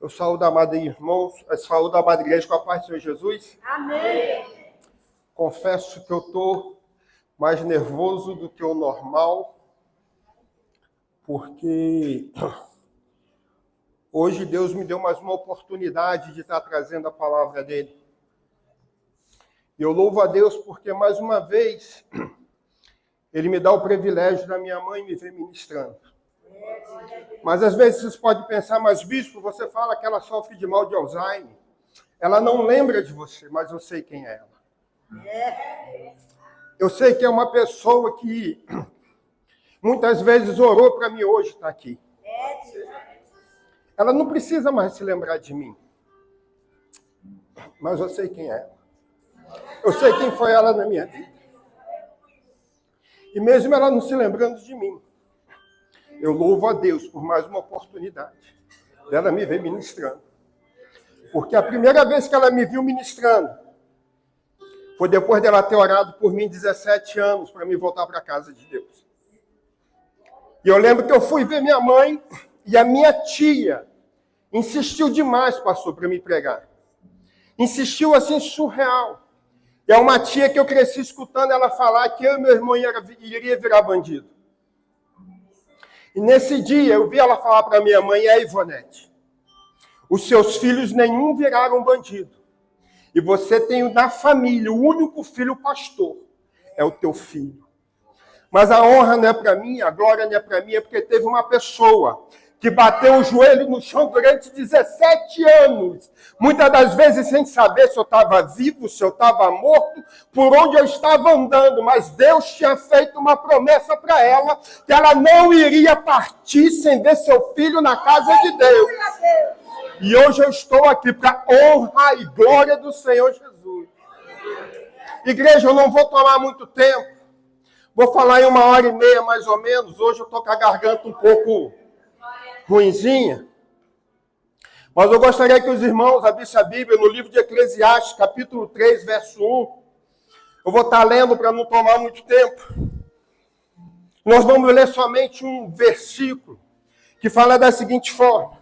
Eu saúdo a amada irmãos, saúdo a amada igreja com a paz do Senhor Jesus. Amém. Confesso que eu estou mais nervoso do que o normal, porque hoje Deus me deu mais uma oportunidade de estar trazendo a palavra dele. E eu louvo a Deus porque mais uma vez ele me dá o privilégio da minha mãe me ver ministrando. Mas às vezes vocês podem pensar, mas bispo, você fala que ela sofre de mal de Alzheimer. Ela não lembra de você, mas eu sei quem é ela. Eu sei que é uma pessoa que muitas vezes orou para mim hoje estar aqui. Ela não precisa mais se lembrar de mim. Mas eu sei quem é ela. Eu sei quem foi ela na minha vida. E mesmo ela não se lembrando de mim, eu louvo a Deus por mais uma oportunidade dela me ver ministrando. Porque a primeira vez que ela me viu ministrando foi depois dela ter orado por mim 17 anos para me voltar para a casa de Deus. E eu lembro que eu fui ver minha mãe e a minha tia insistiu demais, pastor, para me pregar. Insistiu assim, surreal. E é uma tia que eu cresci escutando ela falar que eu e meu irmão iria virar bandido. E nesse dia eu vi ela falar para minha mãe, Ivonete, os seus filhos nenhum viraram bandido. E você tem na família, o único filho pastor, é o teu filho. Mas a honra não é para mim, a glória não é para mim, é porque teve uma pessoa que bateu o joelho no chão durante 17 anos. Muitas das vezes sem saber se eu estava vivo, se eu estava morto, por onde eu estava andando. Mas Deus tinha feito uma promessa para ela, que ela não iria partir sem ver seu filho na casa de Deus. E hoje eu estou aqui para honra e glória do Senhor Jesus. Igreja, eu não vou tomar muito tempo. Vou falar em 1h30 mais ou menos. Hoje eu estou com a garganta um pouco ruinzinha, mas eu gostaria que os irmãos abrissem a Bíblia no livro de Eclesiastes, capítulo 3, verso 1. Eu vou estar lendo para não tomar muito tempo. Nós vamos ler somente um versículo que fala da seguinte forma: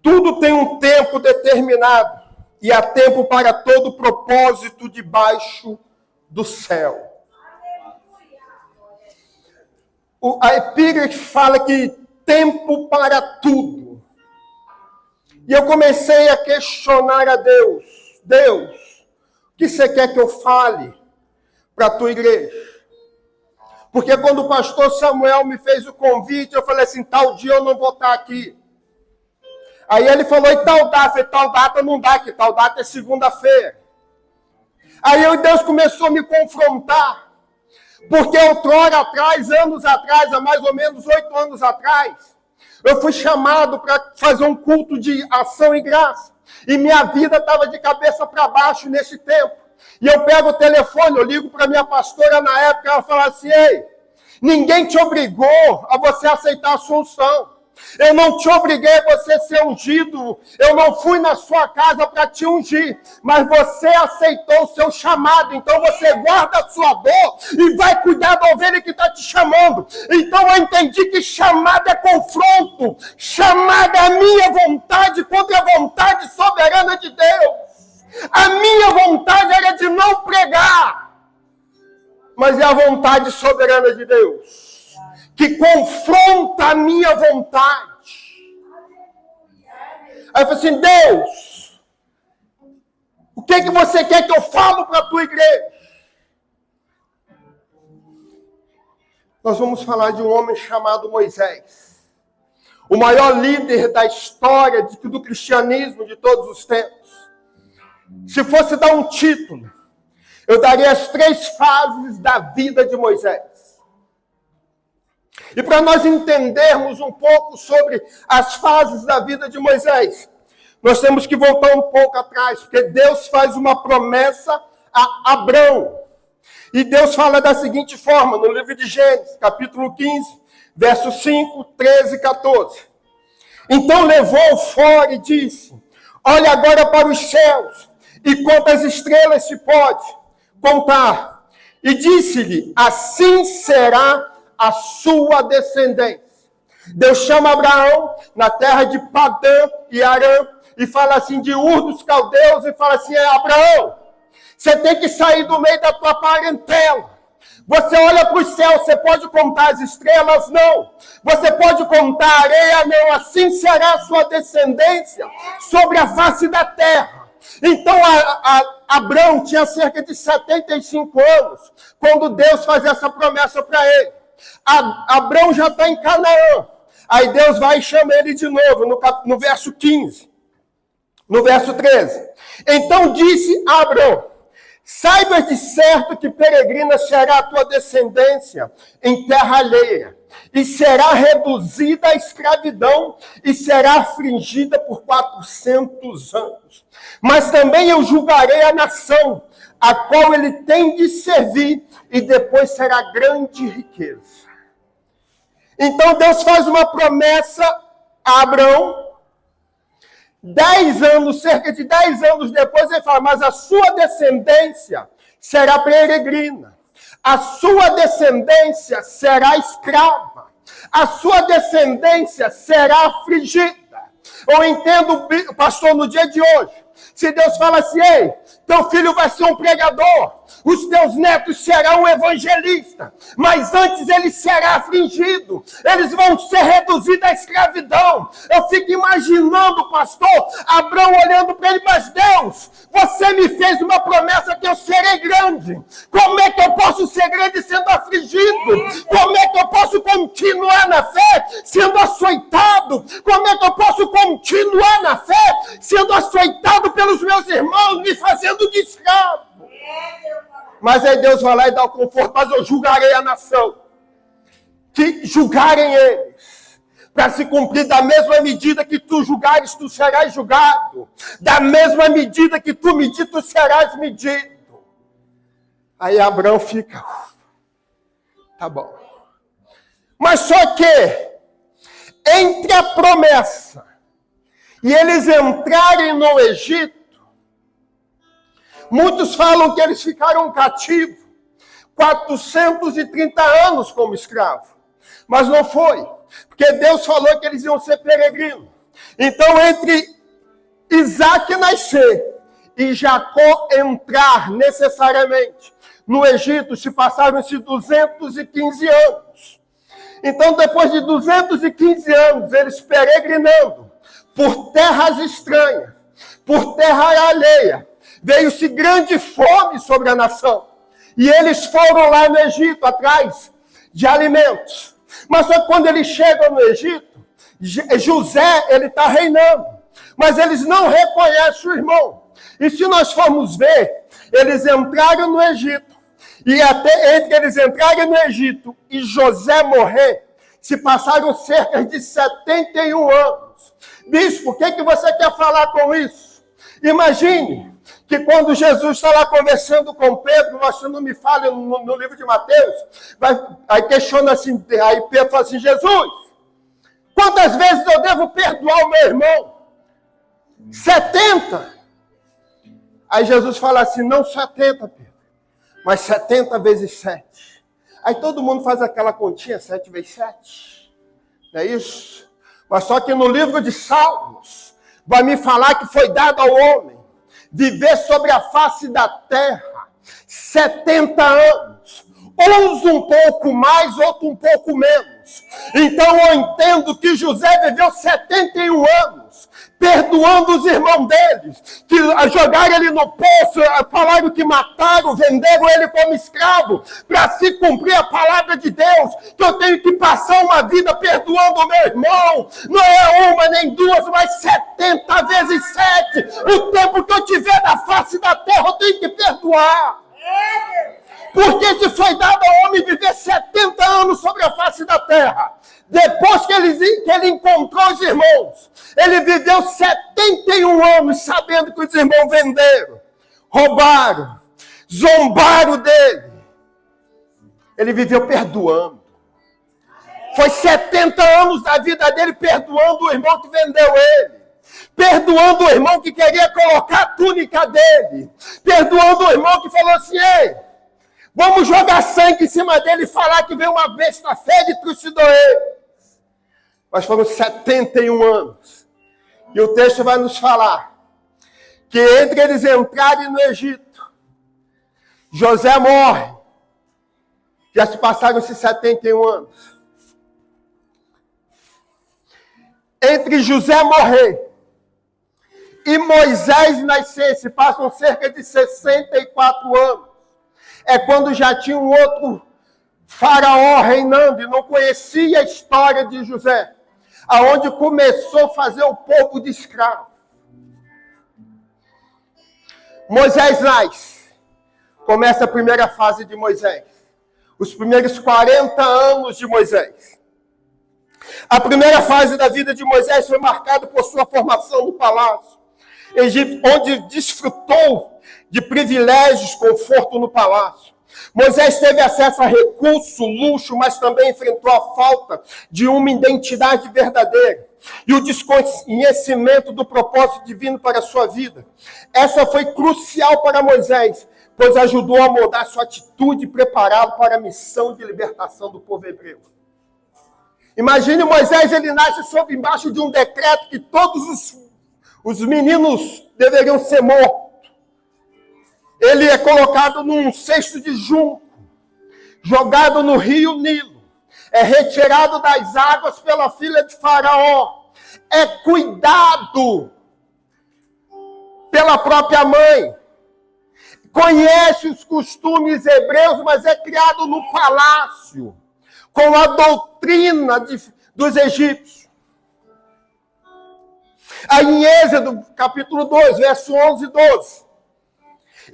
tudo tem um tempo determinado e há tempo para todo propósito debaixo do céu. A epígrafe fala que tempo para tudo. E eu comecei a questionar a Deus. Deus, o que você quer que eu fale para a tua igreja? Porque quando o pastor Samuel me fez o convite, eu falei assim, tal dia eu não vou estar aqui. Aí ele falou, e tal data? Eu falei, tal data não dá, que tal data é segunda-feira. Aí Deus começou a me confrontar. Porque outrora atrás, anos atrás, há mais ou menos 8 anos atrás, eu fui chamado para fazer um culto de ação e graça. E minha vida estava de cabeça para baixo nesse tempo. E eu pego o telefone, eu ligo para minha pastora na época, ela fala assim, ei, ninguém te obrigou a você aceitar a sua unção. Eu não te obriguei a você ser ungido. Eu não fui na sua casa para te ungir. Mas você aceitou o seu chamado. Então você guarda a sua dor e vai cuidar da ovelha que está te chamando. Então eu entendi que chamado é confronto. Chamado é a minha vontade contra a vontade soberana de Deus. A minha vontade era de não pregar. Mas é a vontade soberana de Deus que confronta a minha vontade. Aí eu falei assim, Deus, o que você quer que eu falo para a tua igreja? Nós vamos falar de um homem chamado Moisés, o maior líder da história do cristianismo de todos os tempos. Se fosse dar um título, eu daria as 3 fases da vida de Moisés. E para nós entendermos um pouco sobre as fases da vida de Moisés, nós temos que voltar um pouco atrás, porque Deus faz uma promessa a Abrão. E Deus fala da seguinte forma, no livro de Gênesis, capítulo 15, versos 5, 13 e 14. Então levou fora e disse, olha agora para os céus, e quantas estrelas se pode contar. E disse-lhe, assim será a sua descendência. Deus chama Abraão na terra de Padã e Arã e fala assim, de Ur dos Caldeus, e fala assim, Abraão, você tem que sair do meio da tua parentela. Você olha para o céu, você pode contar as estrelas? Não. Você pode contar a areia? Não. Assim será a sua descendência sobre a face da terra. Então, Abraão tinha cerca de 75 anos, quando Deus faz essa promessa para ele. Abraão já está em Canaã. Aí Deus vai e chama ele de novo, no verso 15. No verso 13. Então disse a Abraão, saiba de certo que peregrina será a tua descendência em terra alheia, e será reduzida à escravidão, e será afligida por 400 anos. Mas também eu julgarei a nação, a qual ele tem de servir, e depois será grande riqueza. Então Deus faz uma promessa a Abraão. 10 anos, cerca de 10 anos depois, ele fala, mas a sua descendência será peregrina. A sua descendência será escrava. A sua descendência será afligida. Eu entendo, pastor, no dia de hoje, se Deus fala assim, ei, teu filho vai ser um pregador, os teus netos serão um evangelista, mas antes ele será afligido, eles vão ser reduzidos à escravidão. Eu fico imaginando, pastor, Abraão olhando para ele, mas Deus, você me fez uma promessa que eu serei grande. Como é que eu posso ser grande sendo afligido? Como é que eu posso continuar na fé sendo açoitado? Como é que eu posso continuar na fé sendo açoitado pelos meus irmãos, me fazendo de escravo? Mas aí Deus vai lá e dá o conforto, mas eu julgarei a nação. Que julgarem eles, para se cumprir da mesma medida que tu julgares, tu serás julgado. Da mesma medida que tu medir, tu serás medido. Aí Abraão fica, tá bom. Mas só que, entre a promessa e eles entrarem no Egito, muitos falam que eles ficaram cativos 430 anos como escravos. Mas não foi. Porque Deus falou que eles iam ser peregrinos. Então, entre Isaac nascer e Jacó entrar necessariamente no Egito, se passaram-se 215 anos. Então, depois de 215 anos, eles peregrinando por terras estranhas, por terra alheia, veio-se grande fome sobre a nação. E eles foram lá no Egito, atrás de alimentos. Mas só que quando eles chegam no Egito, José, ele está reinando. Mas eles não reconhecem o irmão. E se nós formos ver, eles entraram no Egito. E até entre eles entrarem no Egito e José morrer, se passaram cerca de 71 anos. Bispo, o que você quer falar com isso? Imagine que quando Jesus está lá conversando com Pedro, você não me fala no livro de Mateus, aí questiona assim, aí Pedro fala assim, Jesus, quantas vezes eu devo perdoar o meu irmão? 70. Aí Jesus fala assim, não 70, Pedro, mas 70 vezes 7. Aí todo mundo faz aquela continha, 7 vezes 7. Não é isso? Mas só que no livro de Salmos, vai me falar que foi dado ao homem viver sobre a face da terra 70 anos. Uns um pouco mais, outro um pouco menos. Então eu entendo que José viveu 71 anos, perdoando os irmãos deles, que jogaram ele no poço, falaram que mataram, venderam ele como escravo, para se cumprir a palavra de Deus, que eu tenho que passar uma vida perdoando o meu irmão, não é uma nem duas, mas 70 vezes 7, o tempo que eu tiver na face da terra eu tenho que perdoar. Porque se foi dado ao homem viver 70 anos sobre a face da terra, depois que ele encontrou os irmãos, ele viveu 71 anos sabendo que os irmãos venderam, roubaram, zombaram dele. Ele viveu perdoando. Foi 70 anos da vida dele perdoando o irmão que vendeu ele. Perdoando o irmão que queria colocar a túnica dele. Perdoando o irmão que falou assim, ei, vamos jogar sangue em cima dele e falar que veio uma besta fera e trucidou ele. Mas foram 71 anos. E o texto vai nos falar que entre eles entrarem no Egito, José morre. Já se passaram esses 71 anos. Entre José morrer e Moisés nascer, se passam cerca de 64 anos. É quando já tinha um outro faraó reinando e não conhecia a história de José, aonde começou a fazer o povo de escravo. Moisés nasce. Começa a primeira fase de Moisés. Os primeiros 40 anos de Moisés. A primeira fase da vida de Moisés foi marcada por sua formação no palácio, onde desfrutou de privilégios, conforto no palácio. Moisés teve acesso a recurso, luxo, mas também enfrentou a falta de uma identidade verdadeira e o desconhecimento do propósito divino para a sua vida. Essa foi crucial para Moisés, pois ajudou a moldar sua atitude e prepará-lo para a missão de libertação do povo hebreu. Imagine Moisés, ele nasce sob embaixo de um decreto que todos os meninos deveriam ser mortos. Ele é colocado num cesto de junco, jogado no rio Nilo, é retirado das águas pela filha de Faraó, é cuidado pela própria mãe, conhece os costumes hebreus, mas é criado no palácio, com a doutrina dos egípcios. Aí em Êxodo, capítulo 2, verso 11 e 12.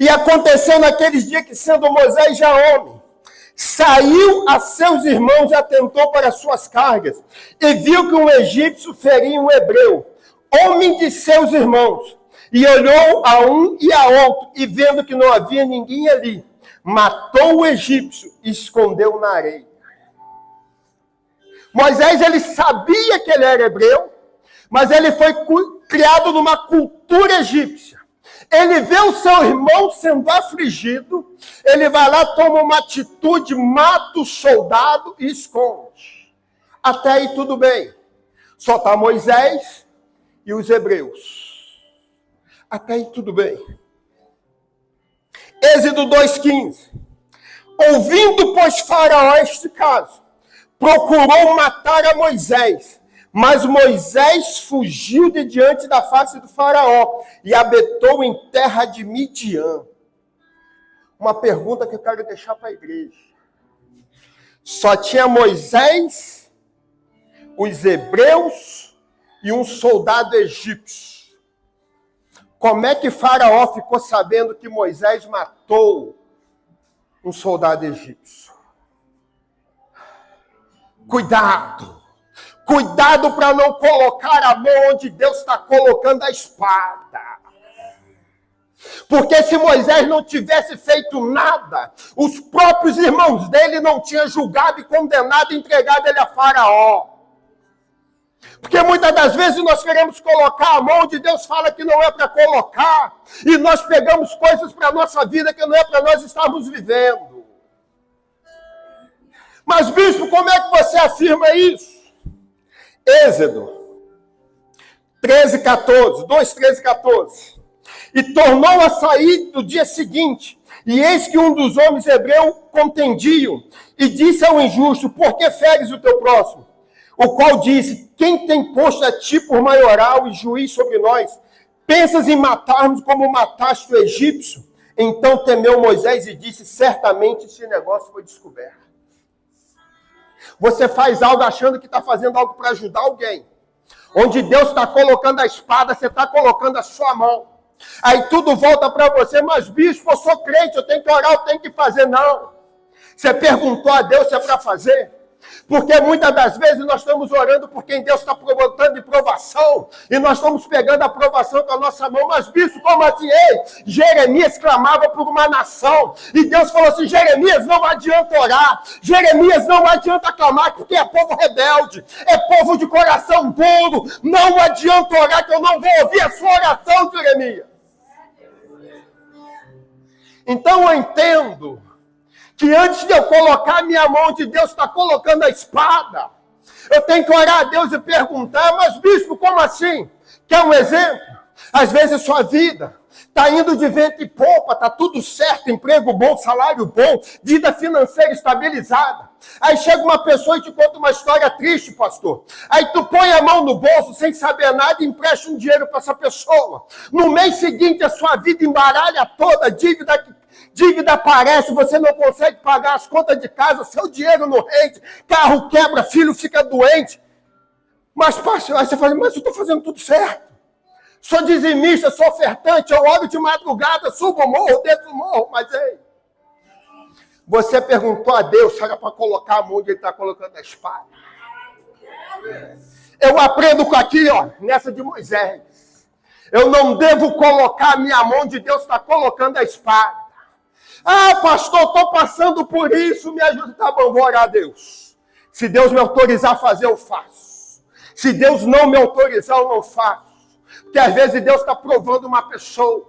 E aconteceu naqueles dias que, sendo Moisés já homem, saiu a seus irmãos e atentou para suas cargas, e viu que um egípcio feria um hebreu, homem de seus irmãos, e olhou a um e a outro, e vendo que não havia ninguém ali, matou o egípcio e escondeu na areia. Moisés, ele sabia que ele era hebreu, mas ele foi criado numa cultura egípcia. Ele vê o seu irmão sendo afligido, ele vai lá, toma uma atitude, mata o soldado e esconde. Até aí tudo bem. Só está Moisés e os hebreus. Até aí tudo bem. Êxodo 2,15. Ouvindo, pois, Faraó este caso, procurou matar a Moisés, mas Moisés fugiu de diante da face do Faraó e habitou em terra de Midian. Uma pergunta que eu quero deixar para a igreja. Só tinha Moisés, os hebreus e um soldado egípcio. Como é que Faraó ficou sabendo que Moisés matou um soldado egípcio? Cuidado! Cuidado para não colocar a mão onde Deus está colocando a espada. Porque se Moisés não tivesse feito nada, os próprios irmãos dele não tinham julgado e condenado e entregado ele a Faraó. Porque muitas das vezes nós queremos colocar a mão onde Deus fala que não é para colocar, e nós pegamos coisas para a nossa vida que não é para nós estarmos vivendo. Mas, bispo, como é que você afirma isso? Êxodo 13:14, 2:13-14. E tornou a sair no dia seguinte, e eis que um dos homens hebreus contendiam, e disse ao injusto: por que feres o teu próximo? O qual disse: quem tem posto a ti por maioral e juiz sobre nós? Pensas em matar-nos como mataste o egípcio? Então temeu Moisés e disse: certamente esse negócio foi descoberto. Você faz algo achando que está fazendo algo para ajudar alguém. Onde Deus está colocando a espada, você está colocando a sua mão. Aí tudo volta para você, mas bispo, eu sou crente, eu tenho que orar, eu tenho que fazer. Não. Você perguntou a Deus se é para fazer. Porque muitas das vezes nós estamos orando por quem Deus está botando de provação, e nós estamos pegando a provação com a nossa mão. Mas bispo, como assim? Ei, Jeremias clamava por uma nação, e Deus falou assim: Jeremias, não adianta orar, Jeremias, não adianta clamar, porque é povo rebelde, é povo de coração duro, não adianta orar que eu não vou ouvir a sua oração, Jeremias. Então eu entendo que antes de eu colocar a minha mão onde Deus está colocando a espada, Eu tenho que orar a Deus e perguntar, mas bispo, como assim? Quer um exemplo? Às vezes a sua vida está indo de vento e popa, está tudo certo, emprego bom, salário bom, vida financeira estabilizada. Aí chega uma pessoa e te conta uma história triste, pastor. Aí tu põe a mão no bolso sem saber nada e empresta um dinheiro para essa pessoa. No mês seguinte a sua vida embaralha toda, dívida aparece, você não consegue pagar as contas de casa, seu dinheiro não rende, carro quebra, filho fica doente. Mas pastor, aí você fala, mas eu estou fazendo tudo certo. Sou dizimista, sou ofertante, eu oro de madrugada, subo o morro, desço o morro, mas ei, você perguntou a Deus se era para colocar a mão onde ele está colocando a espada. Eu aprendo com aqui, ó, nessa de Moisés. Eu não devo colocar a minha mão onde Deus está colocando a espada. Ah, pastor, estou passando por isso, me ajuda. Tá bom, vou orar a Deus. Se Deus me autorizar a fazer, eu faço. Se Deus não me autorizar, eu não faço. Porque às vezes Deus está provando uma pessoa,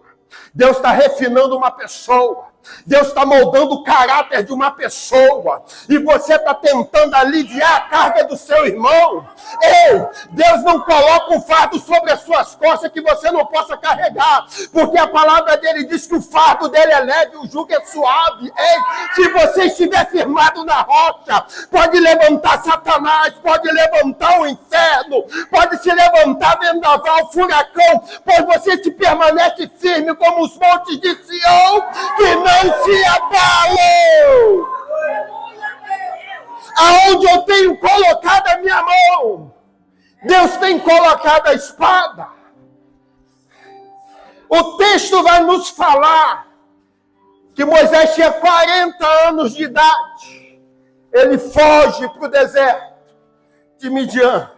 Deus está refinando uma pessoa, Deus está moldando o caráter de uma pessoa, e você está tentando aliviar a carga do seu irmão. Ei, Deus não coloca um fardo sobre as suas costas que você não possa carregar, porque a palavra dele diz que o fardo dele é leve, o jugo é suave. Ei, se você estiver firmado na rocha, pode levantar Satanás, pode levantar o inferno, pode se levantar vendaval, furacão, pois você se permanece firme como os montes de Sião, que não se abalam. Aonde eu tenho colocado a minha mão, Deus tem colocado a espada. O texto vai nos falar que Moisés tinha 40 anos de idade. Ele foge para o deserto de Midian.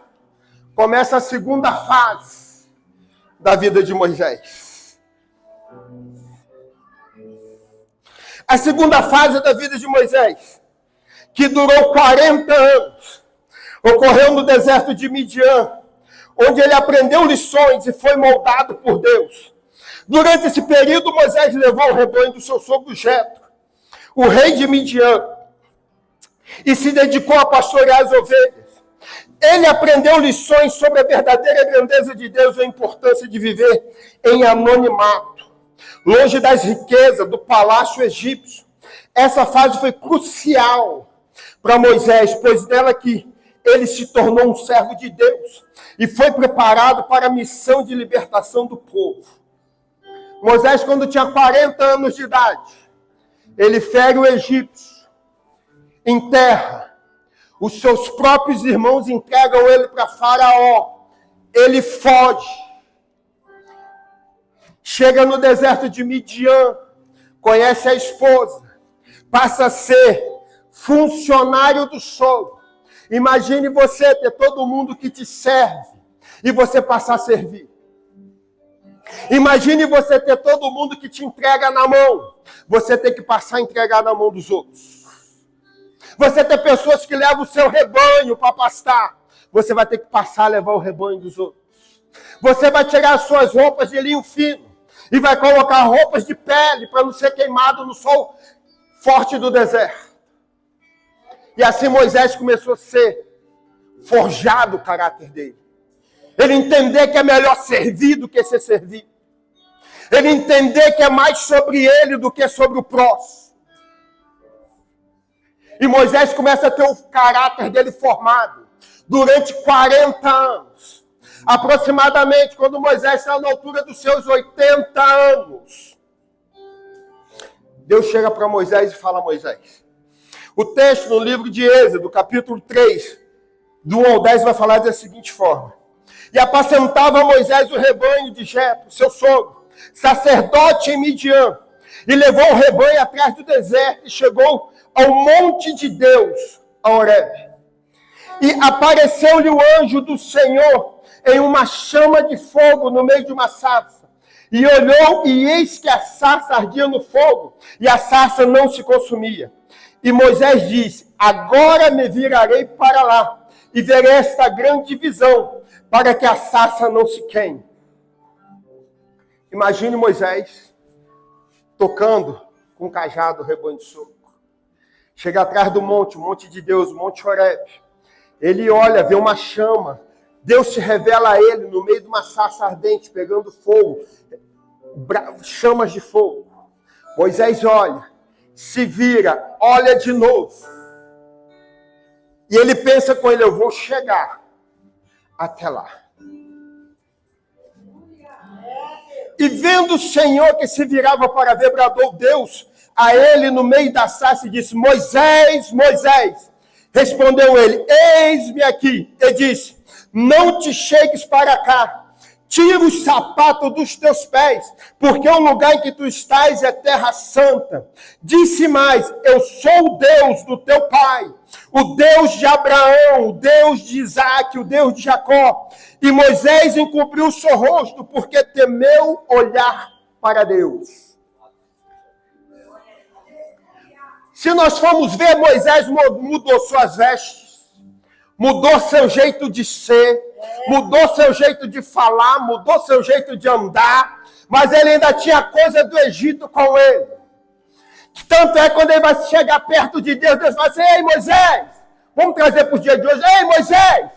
Começa a segunda fase da vida de Moisés. A segunda fase da vida de Moisés, que durou 40 anos, ocorreu no deserto de Midian, onde ele aprendeu lições e foi moldado por Deus. Durante esse período, Moisés levou o rebanho do seu sogro Jetro, o rei de Midian, e se dedicou a pastorear as ovelhas. Ele aprendeu lições sobre a verdadeira grandeza de Deus e a importância de viver em anonimato, longe das riquezas do palácio egípcio. Essa fase foi crucial para Moisés, pois nela que ele se tornou um servo de Deus e foi preparado para a missão de libertação do povo. Moisés, quando tinha 40 anos de idade, ele fere o egípcio, enterra. Os seus próprios irmãos entregam ele para Faraó. Ele foge. Chega no deserto de Midian, conhece a esposa, passa a ser funcionário do sogro. Imagine você ter todo mundo que te serve e você passar a servir. Imagine você ter todo mundo que te entrega na mão, você ter que passar a entregar na mão dos outros. Você ter pessoas que levam o seu rebanho para pastar, você vai ter que passar a levar o rebanho dos outros. Você vai tirar as suas roupas de linho fino e vai colocar roupas de pele para não ser queimado no sol forte do deserto. E assim Moisés começou a ser forjado o caráter dele. Ele entender que é melhor servir do que ser servido. Ele entender que é mais sobre ele do que sobre o próximo. E Moisés começa a ter o caráter dele formado durante 40 anos. Aproximadamente, quando Moisés está na altura dos seus 80 anos, Deus chega para Moisés e fala a Moisés. O texto no livro de Êxodo, capítulo 3, do 1 ao 10, vai falar da seguinte forma. E apacentava Moisés o rebanho de Jetro, seu sogro, sacerdote em Midian, e levou o rebanho atrás do deserto e chegou ao monte de Deus, a Horebe. E apareceu-lhe o anjo do Senhor em uma chama de fogo no meio de uma sarça. E olhou, e eis que a sarça ardia no fogo, e a sarça não se consumia. E Moisés disse, agora me virarei para lá, e verei esta grande divisão, para que a sarça não se queime. Imagine Moisés tocando com o cajado o rebanho de sogro. Chega atrás do monte, o monte de Deus, o monte Horebe. Ele olha, vê uma chama. Deus se revela a ele no meio de uma sarça ardente, pegando fogo. Chamas de fogo. Moisés olha, se vira, olha de novo. E ele pensa com ele, eu vou chegar até lá. E vendo o Senhor que se virava para ver, bradou Deus a ele no meio da sarça e disse, Moisés, Moisés. Respondeu ele, eis-me aqui. E disse, não te chegues para cá. Tira o sapato dos teus pés, porque o lugar em que tu estás é terra santa. Disse mais, eu sou o Deus do teu pai, o Deus de Abraão, o Deus de Isaac, o Deus de Jacó. E Moisés encobriu o seu rosto, porque temeu olhar para Deus. Se nós formos ver, Moisés mudou suas vestes, mudou seu jeito de ser, mudou seu jeito de falar, mudou seu jeito de andar, mas ele ainda tinha coisa do Egito com ele. Tanto é quando ele vai chegar perto de Deus, Deus vai dizer, ei Moisés, vamos trazer para os dias de hoje, ei Moisés,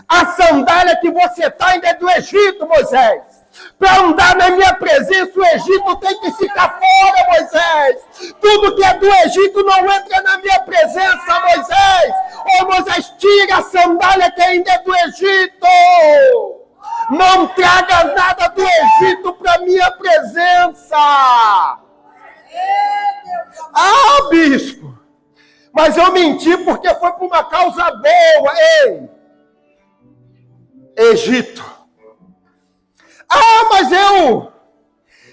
a sandália que você está ainda é do Egito, Moisés. Para andar na minha presença, o Egito tem que ficar fora, Moisés. Tudo que é do Egito não entra na minha presença, Moisés. Ô Moisés, tira a sandália que ainda é do Egito. Não traga nada do Egito para minha presença. Ah, bispo, mas eu menti porque foi por uma causa boa. Ei, Egito. Ah, mas eu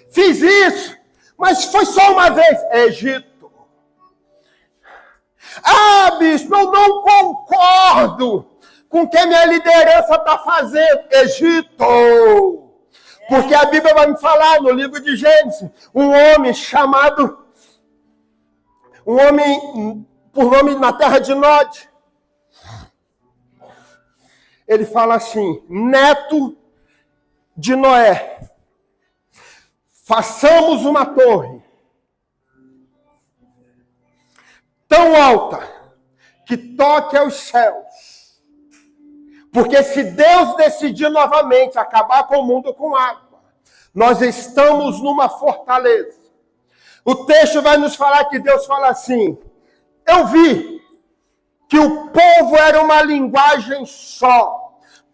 fiz isso, mas foi só uma vez. Egito. Ah, bispo, eu não concordo com o que a minha liderança está fazendo. Egito. Porque a Bíblia vai me falar no livro de Gênesis, um homem por nome na terra de Nod. Ele fala assim, neto de Noé, façamos uma torre tão alta que toque aos céus. Porque se Deus decidir novamente acabar com o mundo com água, nós estamos numa fortaleza. O texto vai nos falar que Deus fala assim, eu vi que o povo era uma linguagem só.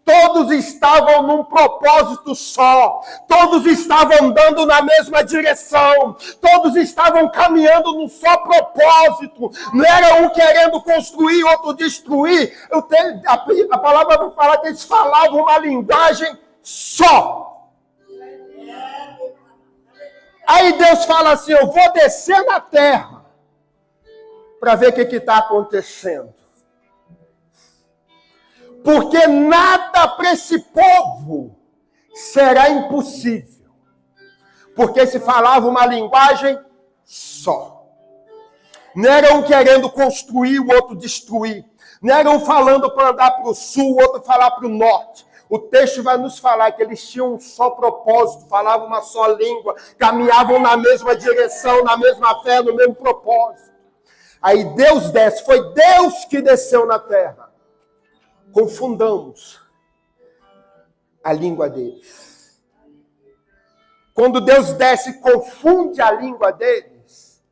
Todos estavam num propósito só. Todos estavam andando na mesma direção. Todos estavam caminhando num só propósito. Não era um querendo construir, outro destruir. A palavra vai falar que eles falavam uma linguagem só. Aí Deus fala assim, eu vou descer na terra para ver o que está acontecendo. Porque nada para esse povo será impossível. Porque se falava uma linguagem só. Não era um querendo construir, o outro destruir. Não era um falando para andar para o sul, o outro falar para o norte. O texto vai nos falar que eles tinham um só propósito, falavam uma só língua, caminhavam na mesma direção, na mesma fé, no mesmo propósito. Aí Deus desce, foi Deus que desceu na terra. Confundamos a língua deles. Quando Deus desce e confunde a língua deles,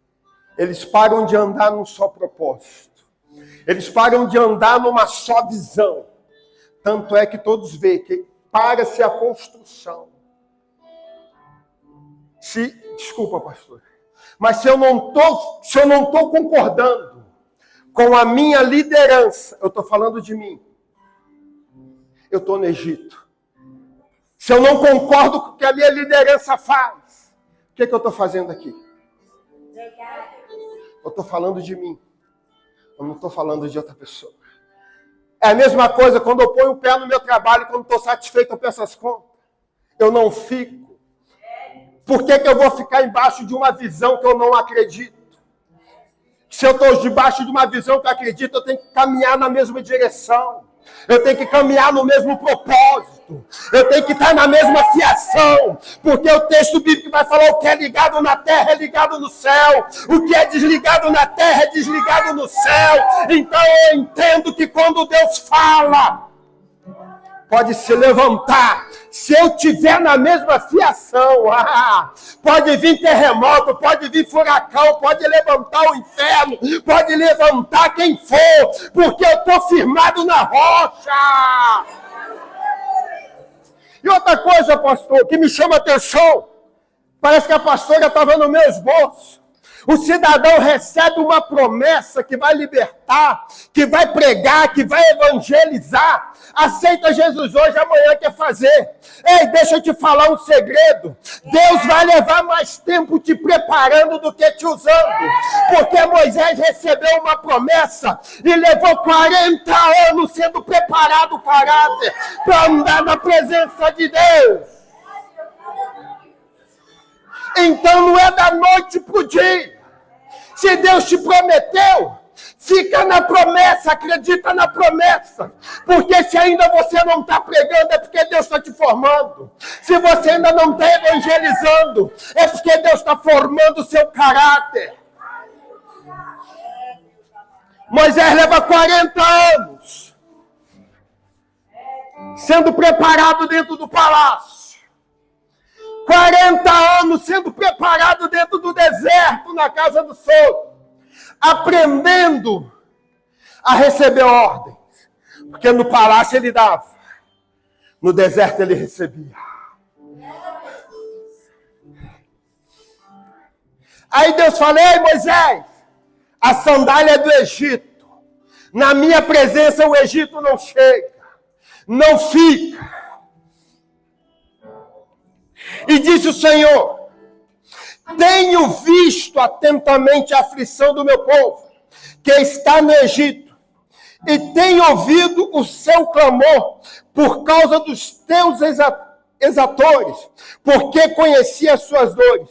eles param de andar num só propósito. Eles param de andar numa só visão. Tanto é que todos veem que para-se a construção. Desculpa, pastor. Mas se eu não estou concordando com a minha liderança, eu estou falando de mim. Eu estou no Egito. Se eu não concordo com o que a minha liderança faz, o que eu estou fazendo aqui? Eu estou falando de mim. Eu não estou falando de outra pessoa. É a mesma coisa quando eu ponho o pé no meu trabalho e quando estou satisfeito eu peço as contas. Eu não fico. Por que eu vou ficar embaixo de uma visão que eu não acredito? Se eu estou debaixo de uma visão que eu acredito, eu tenho que caminhar na mesma direção. Eu tenho que caminhar no mesmo propósito. jeito. Eu tenho que estar na mesma fiação, porque o texto bíblico vai falar: o que é ligado na terra é ligado no céu, o que é desligado na terra é desligado no céu. Então eu entendo que quando Deus fala, pode se levantar. Se eu tiver na mesma fiação, pode vir terremoto, pode vir furacão, pode levantar o inferno, pode levantar quem for, porque eu estou firmado na rocha. E outra coisa, pastor, que me chama a atenção, parece que a pastora estava no meu esboço. O cidadão recebe uma promessa que vai libertar, que vai pregar, que vai evangelizar. Aceita Jesus hoje, amanhã quer fazer. Ei, deixa eu te falar um segredo. Deus vai levar mais tempo te preparando do que te usando. Porque Moisés recebeu uma promessa e levou 40 anos sendo preparado o caráter para andar na presença de Deus. Então não é da noite para o dia. Se Deus te prometeu, fica na promessa, acredita na promessa. Porque se ainda você não está pregando, é porque Deus está te formando. Se você ainda não está evangelizando, é porque Deus está formando o seu caráter. Moisés leva 40 anos sendo preparado dentro do palácio. 40 anos sendo preparado dentro do deserto, na casa do sogro, aprendendo a receber ordens. Porque no palácio ele dava, no deserto ele recebia. Aí Deus falou: ei, Moisés, a sandália do Egito, na minha presença o Egito não chega, não fica. E disse o Senhor: tenho visto atentamente a aflição do meu povo, que está no Egito, e tenho ouvido o seu clamor por causa dos teus exatores, porque conheci as suas dores.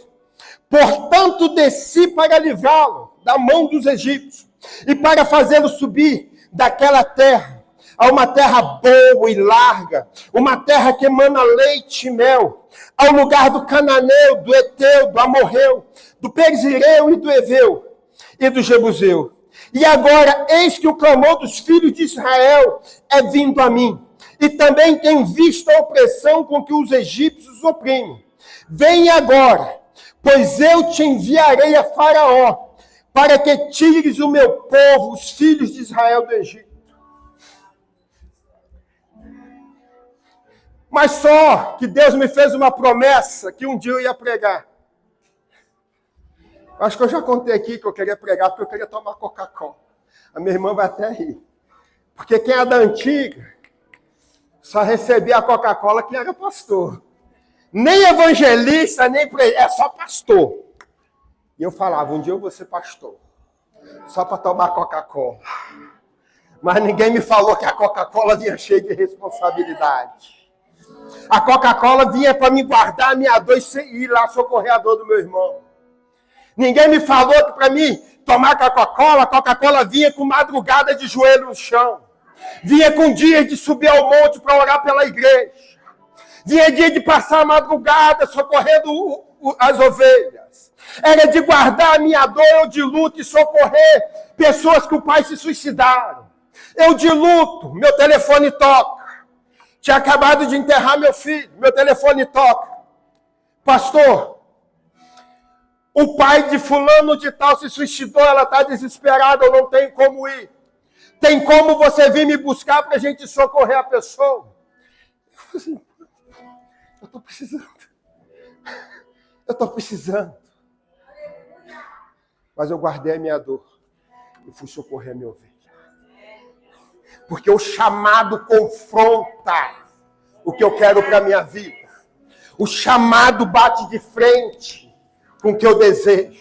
Portanto, desci para livrá-lo da mão dos egípcios, e para fazê-lo subir daquela terra, a uma terra boa e larga, uma terra que emana leite e mel, ao lugar do cananeu, do eteu, do amorreu, do perizireu e do eveu e do jebuseu. E agora, eis que o clamor dos filhos de Israel é vindo a mim, e também tenho visto a opressão com que os egípcios oprimem. Vem agora, pois eu te enviarei a Faraó, para que tires o meu povo, os filhos de Israel, do Egito. Mas só que Deus me fez uma promessa que um dia eu ia pregar. Acho que eu já contei aqui que eu queria pregar porque eu queria tomar Coca-Cola. A minha irmã vai até rir. Porque quem é da antiga só recebia a Coca-Cola quem era pastor. Nem evangelista, nem é só pastor. E eu falava: um dia eu vou ser pastor. Só para tomar Coca-Cola. Mas ninguém me falou que a Coca-Cola vinha cheia de responsabilidade. A Coca-Cola vinha para me guardar a minha dor e ir lá socorrer a dor do meu irmão. Ninguém me falou que para mim tomar Coca-Cola, a Coca-Cola vinha com madrugada de joelho no chão. Vinha com dias de subir ao monte para orar pela igreja. Vinha dia de passar a madrugada socorrendo as ovelhas. Era de guardar a minha dor, eu de luto, e socorrer pessoas que o pai se suicidaram. Eu de luto, meu telefone toca. Tinha acabado de enterrar meu filho, meu telefone toca. Pastor, o pai de fulano de tal se suicidou, ela está desesperada, eu não tenho como ir. Tem como você vir me buscar para a gente socorrer a pessoa? Eu falei assim: eu estou precisando. Eu estou precisando. Mas eu guardei a minha dor e fui socorrer a minha ovelha. Porque o chamado confronta o que eu quero para a minha vida. O chamado bate de frente com o que eu desejo.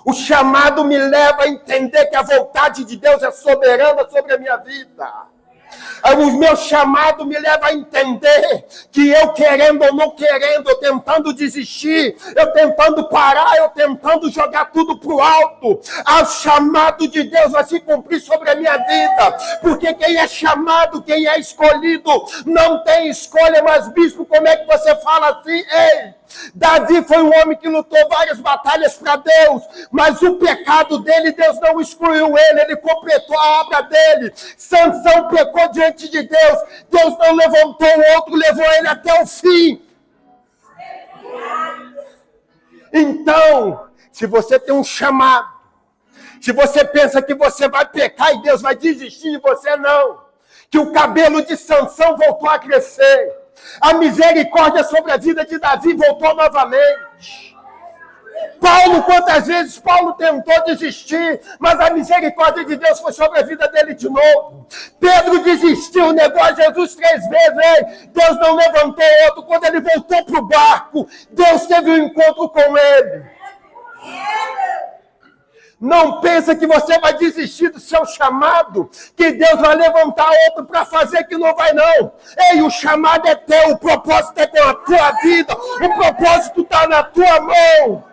O chamado me leva a entender que a vontade de Deus é soberana sobre a minha vida. O meu chamado me leva a entender que eu querendo ou não querendo, eu tentando desistir, eu tentando parar, eu tentando jogar tudo pro alto, o chamado de Deus vai se cumprir sobre a minha vida, porque quem é chamado, quem é escolhido, não tem escolha. Mas bispo, como é que você fala assim? Ei, Davi foi um homem que lutou várias batalhas para Deus, mas o pecado dele, Deus não excluiu ele completou a obra dele. Sansão pecou diante de Deus, Deus não levantou o outro, levou ele até o fim. Então, se você tem um chamado, se você pensa que você vai pecar e Deus vai desistir de você, não. Que o cabelo de Sansão voltou a crescer. A misericórdia sobre a vida de Davi voltou novamente. Paulo, quantas vezes Paulo tentou desistir, mas a misericórdia de Deus foi sobre a vida dele de novo. Pedro desistiu, negou a Jesus 3 vezes, Deus não levantou outro. Quando ele voltou para o barco, Deus teve um encontro com ele. Não pensa que você vai desistir do seu chamado, que Deus vai levantar outro para fazer, que não vai não. Ei, o chamado é teu, o propósito é teu, a tua vida, o propósito está na tua mão.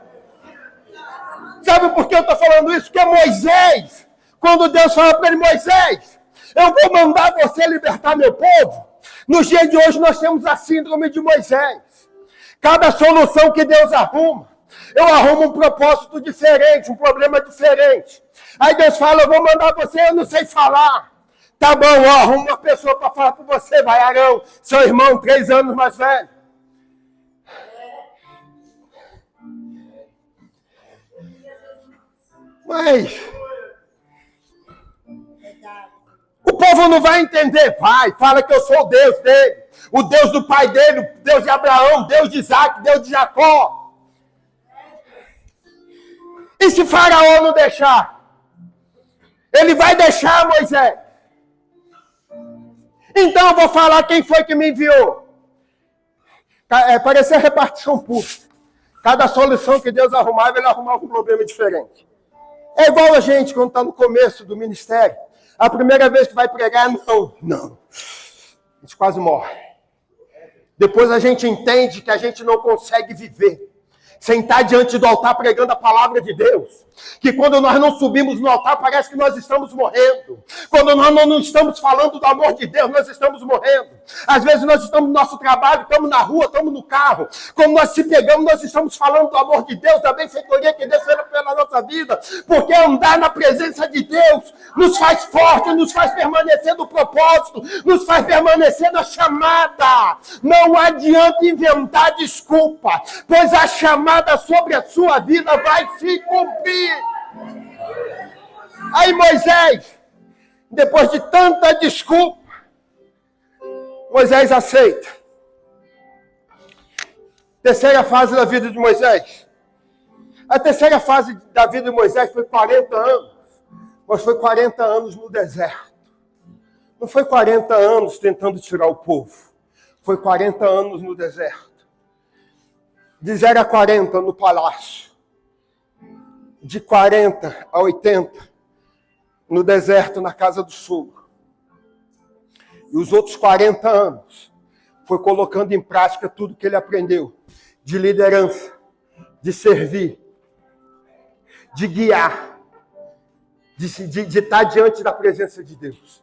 Sabe por que eu estou falando isso? Porque Moisés, quando Deus fala para ele, Moisés, eu vou mandar você libertar meu povo. Nos dias de hoje nós temos a síndrome de Moisés. Cada solução que Deus arruma, eu arrumo um propósito diferente, um problema diferente. Aí Deus fala, eu vou mandar você, eu não sei falar. Tá bom, eu arrumo uma pessoa para falar com você, vai Arão, seu irmão, 3 anos mais velho. Mas o povo não vai entender. Vai, fala que eu sou o Deus dele, o Deus do pai dele, o Deus de Abraão, Deus de Isaac, Deus de Jacó. E se Faraó não deixar? Ele vai deixar, Moisés. Então eu vou falar quem foi que me enviou. Parecia repartição pública. Cada solução que Deus arrumava, ele arrumava um problema diferente. É igual a gente quando está no começo do ministério. A primeira vez que vai pregar, não. A gente quase morre. Depois a gente entende que a gente não consegue viver sem estar diante do altar pregando a palavra de Deus. Que quando nós não subimos no altar, parece que nós estamos morrendo. Quando nós não estamos falando do amor de Deus, nós estamos morrendo. Às vezes nós estamos no nosso trabalho, estamos na rua, estamos no carro. Quando nós se pegamos, nós estamos falando do amor de Deus, da benfeitoria que Deus fez pela nossa vida. Porque andar na presença de Deus nos faz forte, nos faz permanecer no propósito, nos faz permanecer na chamada. Não adianta inventar desculpa, pois a chamada sobre a sua vida vai se cumprir. Aí Moisés, depois de tanta desculpa, Moisés aceita. Terceira fase da vida de Moisés. A terceira fase da vida de Moisés foi 40 anos. Mas foi 40 anos no deserto. Não foi 40 anos tentando tirar o povo. Foi 40 anos no deserto. De 0 a 40 no palácio. De 40 a 80 no deserto, na casa do sogro. E os outros 40 anos foi colocando em prática tudo que ele aprendeu de liderança, de servir, de guiar, de estar diante da presença de Deus.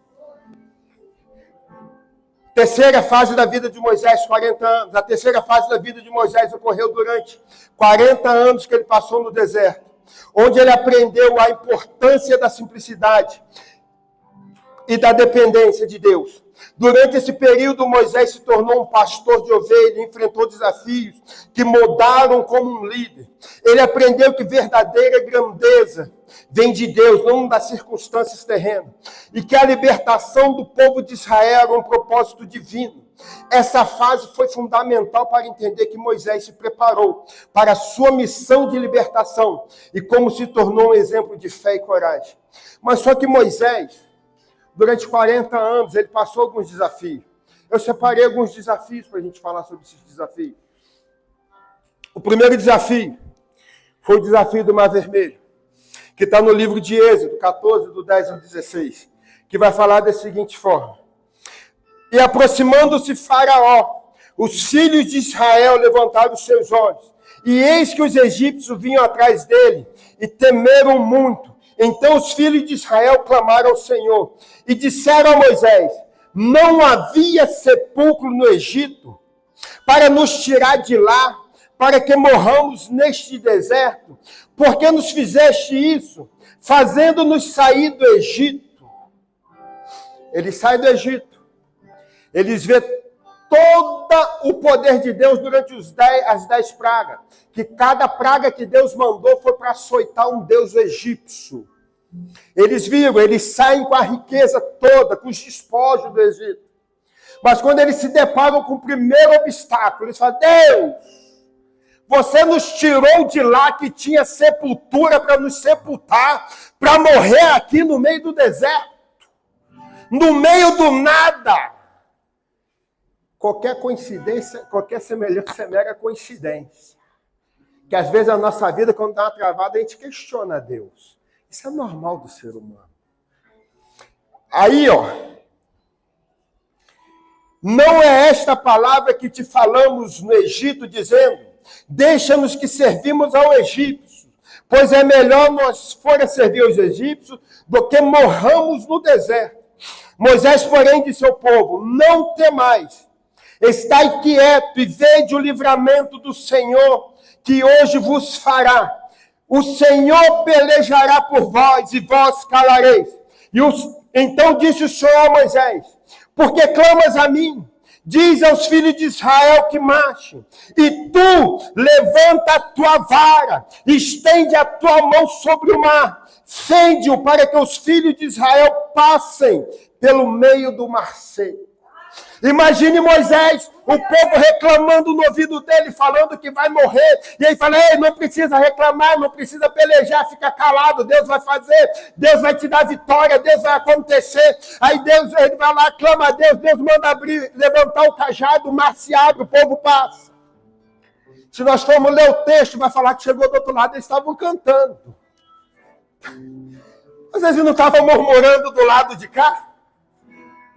Terceira fase da vida de Moisés, 40 anos. A terceira fase da vida de Moisés ocorreu durante 40 anos que ele passou no deserto, onde ele aprendeu a importância da simplicidade e da dependência de Deus. Durante esse período, Moisés se tornou um pastor de ovelhas, enfrentou desafios que moldaram como um líder. Ele aprendeu que verdadeira grandeza vem de Deus, não das circunstâncias terrenas, e que a libertação do povo de Israel era um propósito divino. Essa fase foi fundamental para entender que Moisés se preparou para a sua missão de libertação e como se tornou um exemplo de fé e coragem. Mas só que Moisés, durante 40 anos, ele passou alguns desafios. Eu separei alguns desafios para a gente falar sobre esses desafios. O primeiro desafio foi o desafio do Mar Vermelho, que está no livro de Êxodo 14, do 10 ao 16, que vai falar da seguinte forma. E aproximando-se Faraó, os filhos de Israel levantaram os seus olhos, e eis que os egípcios vinham atrás dele, e temeram muito. Então os filhos de Israel clamaram ao Senhor, e disseram a Moisés: não havia sepulcro no Egito, para nos tirar de lá, para que morramos neste deserto? Por que nos fizeste isso, fazendo-nos sair do Egito? Eles saem do Egito, eles vêem todo o poder de Deus durante as 10 pragas. Que cada praga que Deus mandou foi para açoitar um deus egípcio. Eles viram, eles saem com a riqueza toda, com os despojos do Egito. Mas quando eles se deparam com o primeiro obstáculo, eles falam: Deus, você nos tirou de lá que tinha sepultura para nos sepultar, para morrer aqui no meio do deserto, no meio do nada. Qualquer coincidência, qualquer semelhança é mera coincidência. Que às vezes a nossa vida, quando dá uma travada, a gente questiona a Deus. Isso é normal do ser humano. Aí, não é esta palavra que te falamos no Egito, dizendo: deixa-nos que servimos ao egípcio, pois é melhor nós forem servir aos egípcios do que morramos no deserto. Moisés, porém, disse ao povo: não temais, estai quieto e vede o livramento do Senhor, que hoje vos fará. O Senhor pelejará por vós, e vós calareis. Então disse o Senhor a Moisés: porque clamas a mim? Diz aos filhos de Israel que marchem. E tu levanta a tua vara, estende a tua mão sobre o mar, fende-o para que os filhos de Israel passem pelo meio do mar seco. Imagine Moisés, o povo reclamando no ouvido dele, falando que vai morrer. E ele fala: ei, não precisa reclamar, não precisa pelejar, fica calado, Deus vai fazer, Deus vai te dar vitória, Deus vai acontecer. Aí ele vai lá, clama a Deus, Deus manda abrir, levantar o cajado, o mar se abre, o povo passa. Se nós formos ler o texto, vai falar que chegou do outro lado, eles estavam cantando. Às vezes não estavam murmurando do lado de cá.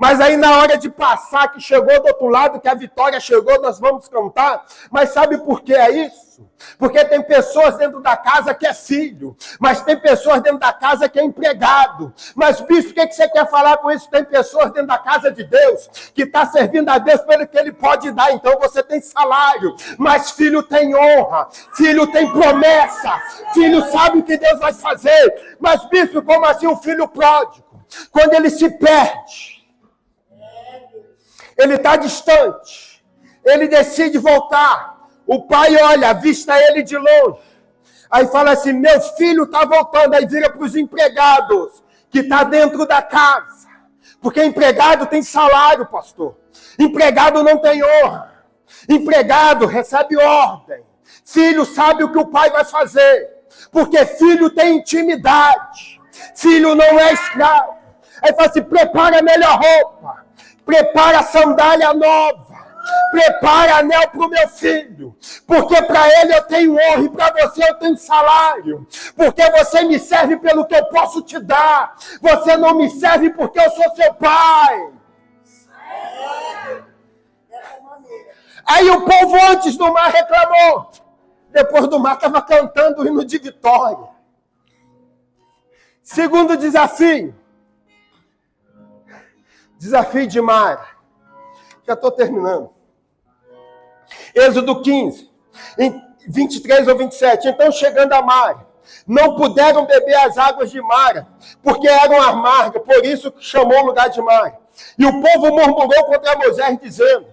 Mas aí na hora de passar, que chegou do outro lado, que a vitória chegou, nós vamos cantar. Mas sabe por que é isso? Porque tem pessoas dentro da casa que é filho, mas tem pessoas dentro da casa que é empregado. Mas, bispo, o que você quer falar com isso? Tem pessoas dentro da casa de Deus que está servindo a Deus pelo que Ele pode dar. Então você tem salário, mas filho tem honra, filho tem promessa, filho sabe o que Deus vai fazer. Mas, bispo, como assim um filho pródigo? Quando ele se perde, ele está distante, ele decide voltar. O pai olha, avista ele de longe. Aí fala assim: meu filho está voltando. Aí vira para os empregados que está dentro da casa. Porque empregado tem salário, pastor. Empregado não tem honra. Empregado recebe ordem. Filho sabe o que o pai vai fazer. Porque filho tem intimidade. Filho não é escravo. Aí fala assim: prepara a melhor roupa. Prepara a sandália nova. Prepara anel para o meu filho. Porque para ele eu tenho honra e para você eu tenho salário. Porque você me serve pelo que eu posso te dar. Você não me serve porque eu sou seu pai. Aí o povo antes do mar reclamou. Depois do mar estava cantando o hino de vitória. Segundo desafio. Desafio de Mara. Já estou terminando. Êxodo 15, 23 ou 27. Então, chegando a Mara, não puderam beber as águas de Mara, porque eram amargas, por isso chamou o lugar de Mara. E o povo murmurou contra Moisés, dizendo: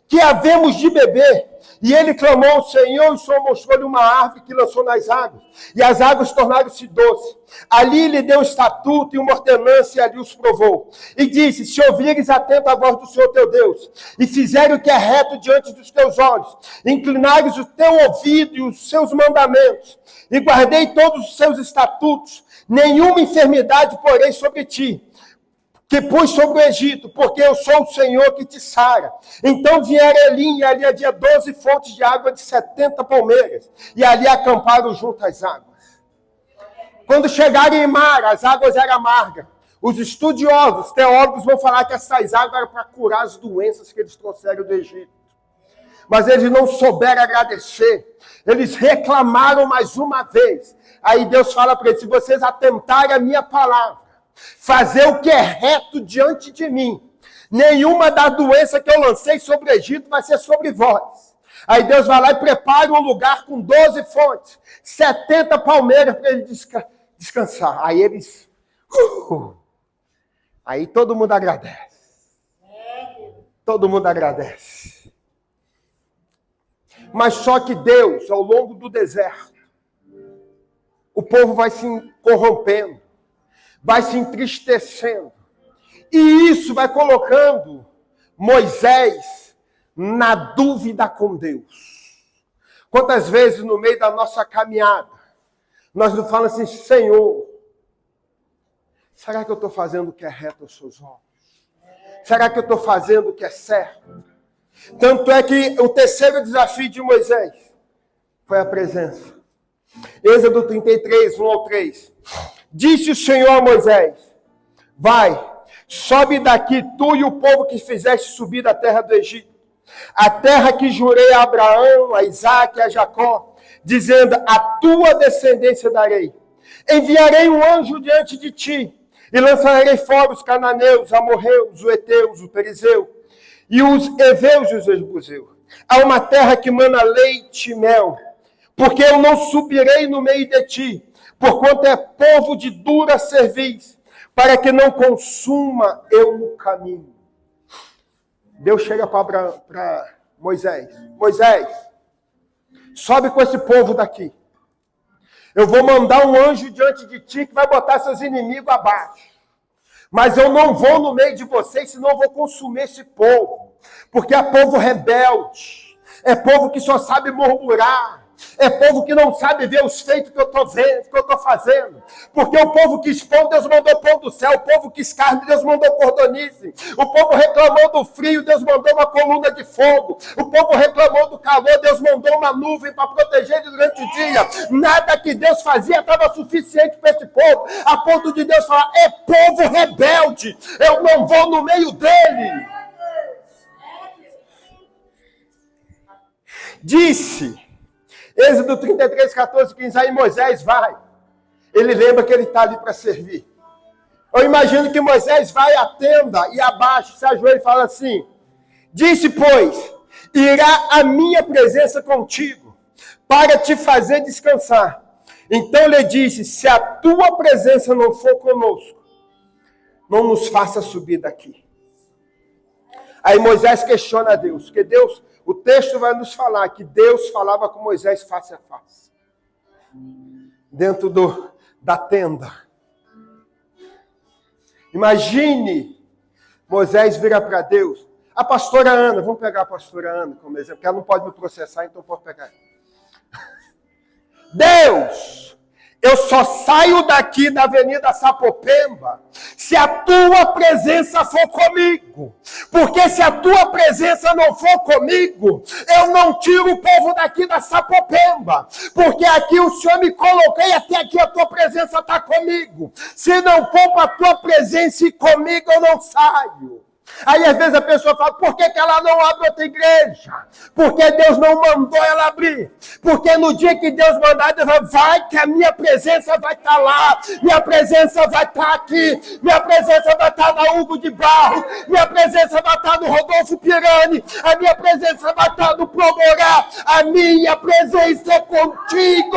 que havemos de beber? E ele clamou ao Senhor, e o Senhor mostrou-lhe uma árvore que lançou nas águas, e as águas tornaram-se doces. Ali lhe deu um estatuto e uma ordenança, e ali os provou. E disse: se ouvires atento a voz do Senhor teu Deus, e fizeres o que é reto diante dos teus olhos, inclinares o teu ouvido e os seus mandamentos, e guardei todos os seus estatutos, nenhuma enfermidade porei sobre ti, que pus sobre o Egito, porque eu sou o Senhor que te sara. Então vieram Elim, e ali havia 12 fontes de água de 70 palmeiras, e ali acamparam junto às águas. Quando chegaram em Mara, as águas eram amargas. Os estudiosos, os teólogos vão falar que essas águas eram para curar as doenças que eles trouxeram do Egito. Mas eles não souberam agradecer. Eles reclamaram mais uma vez. Aí Deus fala para eles, se vocês atentarem a minha palavra, fazer o que é reto diante de mim, nenhuma das doenças que eu lancei sobre o Egito vai ser sobre vós. Aí Deus vai lá e prepara um lugar com 12 fontes, 70 palmeiras para eles descansar. Aí eles... Aí todo mundo agradece. Todo mundo agradece. Mas só que Deus, ao longo do deserto, o povo vai se corrompendo, vai se entristecendo. E isso vai colocando Moisés na dúvida com Deus. Quantas vezes no meio da nossa caminhada, nós não falamos assim, Senhor, será que eu estou fazendo o que é reto aos seus olhos? Será que eu estou fazendo o que é certo? Tanto é que o terceiro desafio de Moisés foi a presença. Êxodo 33, 1 ao 3. Disse o Senhor a Moisés, vai, sobe daqui tu e o povo que fizeste subir da terra do Egito, a terra que jurei a Abraão, a Isaque e a Jacó, dizendo, a tua descendência darei. Enviarei um anjo diante de ti, e lançarei fora os cananeus, os amorreus, os heteus, os perizeus, e os heveus e os jebuseus. Há uma terra que mana leite e mel, porque eu não subirei no meio de ti, porquanto é povo de dura cerviz, para que não consuma eu no caminho. Deus chega para Moisés. Moisés, sobe com esse povo daqui. Eu vou mandar um anjo diante de ti que vai botar seus inimigos abaixo. Mas eu não vou no meio de vocês, senão eu vou consumir esse povo. Porque é povo rebelde. É povo que só sabe murmurar. É povo que não sabe ver os feitos que eu estou vendo, que eu estou fazendo. Porque o povo que expõe, Deus mandou pão do céu. O povo que escarne, Deus mandou cordonice. O povo reclamou do frio, Deus mandou uma coluna de fogo. O povo reclamou do calor, Deus mandou uma nuvem para proteger ele durante o dia. Nada que Deus fazia estava suficiente para esse povo. A ponto de Deus falar, é povo rebelde. Eu não vou no meio dele. Disse... Êxodo 33, 14, 15, aí Moisés vai. Ele lembra que ele está ali para servir. Eu imagino que Moisés vai à tenda e abaixo, se ajoelha e fala assim, disse, pois, irá a minha presença contigo, para te fazer descansar. Então lhe disse, se a tua presença não for conosco, não nos faça subir daqui. Aí Moisés questiona a Deus, porque Deus... O texto vai nos falar que Deus falava com Moisés face a face. Dentro da tenda. Imagine Moisés virar para Deus. A pastora Ana, vamos pegar a pastora Ana como exemplo, porque ela não pode me processar, então pode pegar. Deus, eu só saio daqui da Avenida Sapopemba se a tua presença for comigo. Porque se a tua presença não for comigo, eu não tiro o povo daqui da Sapopemba. Porque aqui o Senhor me colocou e até aqui a tua presença está comigo. Se não for para a tua presença e comigo, eu não saio. Aí às vezes a pessoa fala, por que ela não abre outra igreja? Porque Deus não mandou ela abrir. Porque no dia que Deus mandar, Deus vai que a minha presença vai estar lá. Minha presença vai estar aqui. Minha presença vai estar na Hugo de Barros. Minha presença vai estar no Rodolfo Pirani. A minha presença vai estar no Promorá. A minha presença é contigo.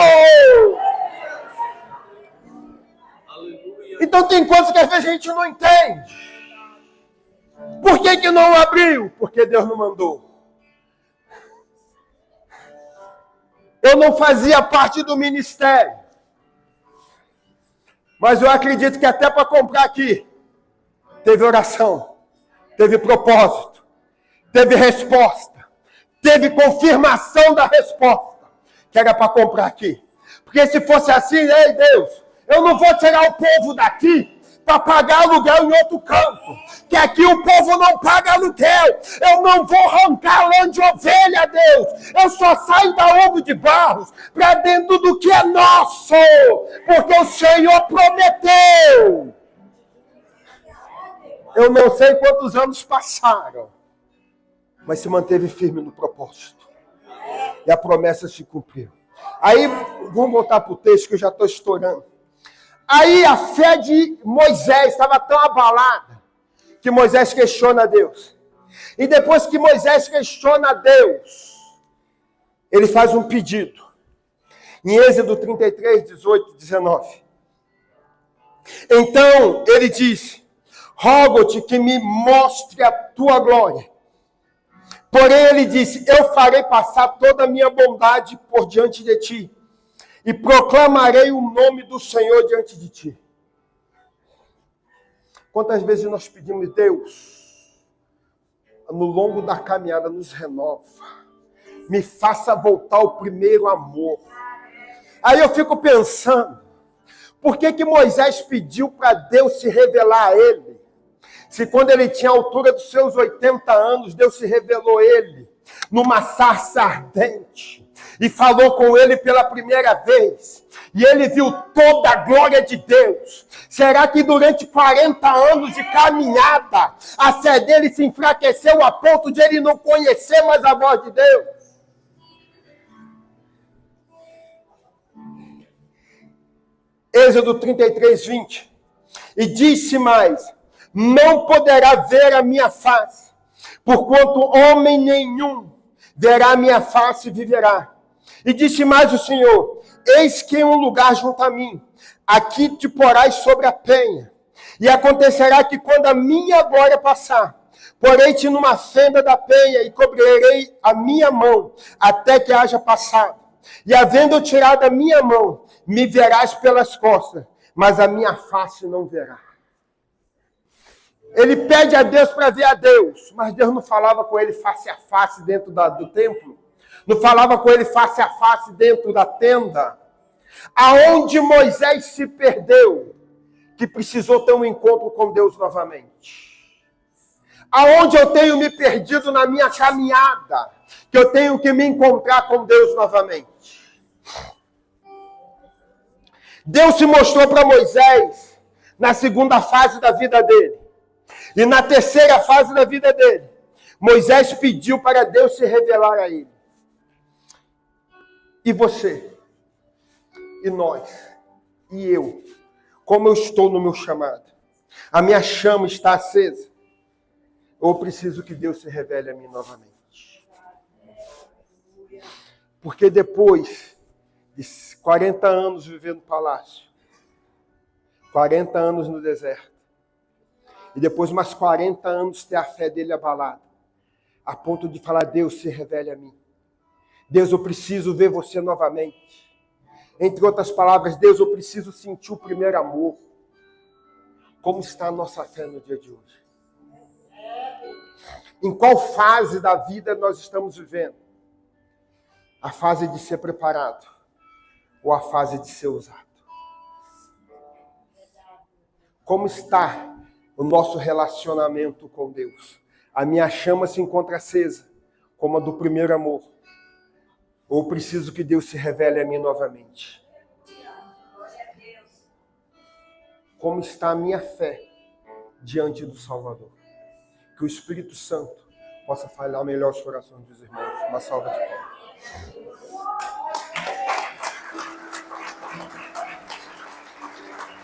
Então tem coisas que às vezes a gente não entende. Por que não abriu? Porque Deus não mandou. Eu não fazia parte do ministério. Mas eu acredito que até para comprar aqui, teve oração, teve propósito, teve resposta, teve confirmação da resposta, que era para comprar aqui. Porque se fosse assim, ei Deus, eu não vou tirar o povo daqui para pagar aluguel em outro campo. Que aqui o povo não paga aluguel. Eu não vou arrancar lã de ovelha, Deus. Eu só saio da Hugo de Barros para dentro do que é nosso. Porque o Senhor prometeu. Eu não sei quantos anos passaram, mas se manteve firme no propósito. E a promessa se cumpriu. Aí, vamos voltar para o texto que eu já estou estourando. Aí a fé de Moisés estava tão abalada que Moisés questiona Deus. E depois que Moisés questiona Deus, ele faz um pedido. Em Êxodo 33, 18, 19. Então ele diz: rogo-te que me mostre a tua glória. Porém ele disse: eu farei passar toda a minha bondade por diante de ti, e proclamarei o nome do Senhor diante de ti. Quantas vezes nós pedimos: Deus, no longo da caminhada nos renova, me faça voltar ao primeiro amor. Aí eu fico pensando, por que Moisés pediu para Deus se revelar a ele? Se quando ele tinha a altura dos seus 80 anos, Deus se revelou a ele numa sarça ardente e falou com ele pela primeira vez. E ele viu toda a glória de Deus. Será que durante 40 anos de caminhada, a fé dele se enfraqueceu a ponto de ele não conhecer mais a voz de Deus? Êxodo 33, 20. E disse mais: não poderá ver a minha face, porquanto homem nenhum verá a minha face e viverá. E disse mais o Senhor: eis que um lugar junto a mim, aqui te porás sobre a penha. E acontecerá que quando a minha glória passar, porei-te numa fenda da penha e cobrirei a minha mão, até que haja passado. E havendo eu tirado a minha mão, me verás pelas costas, mas a minha face não verá. Ele pede a Deus para ver a Deus, mas Deus não falava com ele face a face dentro do templo. Não falava com ele face a face dentro da tenda. Aonde Moisés se perdeu, que precisou ter um encontro com Deus novamente. Aonde eu tenho me perdido na minha caminhada, que eu tenho que me encontrar com Deus novamente. Deus se mostrou para Moisés na segunda fase da vida dele. E na terceira fase da vida dele, Moisés pediu para Deus se revelar a ele. E você, e nós, e eu, como eu estou no meu chamado? A minha chama está acesa? Ou preciso que Deus se revele a mim novamente? Porque depois de 40 anos vivendo no palácio, 40 anos no deserto, e depois mais 40 anos ter a fé dele abalada, a ponto de falar: Deus, se revele a mim. Deus, eu preciso ver você novamente. Entre outras palavras, Deus, eu preciso sentir o primeiro amor. Como está a nossa fé no dia de hoje? Em qual fase da vida nós estamos vivendo? A fase de ser preparado ou a fase de ser usado? Como está o nosso relacionamento com Deus? A minha chama se encontra acesa, como a do primeiro amor? Ou preciso que Deus se revele a mim novamente? Como está a minha fé diante do Salvador? Que o Espírito Santo possa falar melhor os corações dos irmãos. Uma salva de palmas.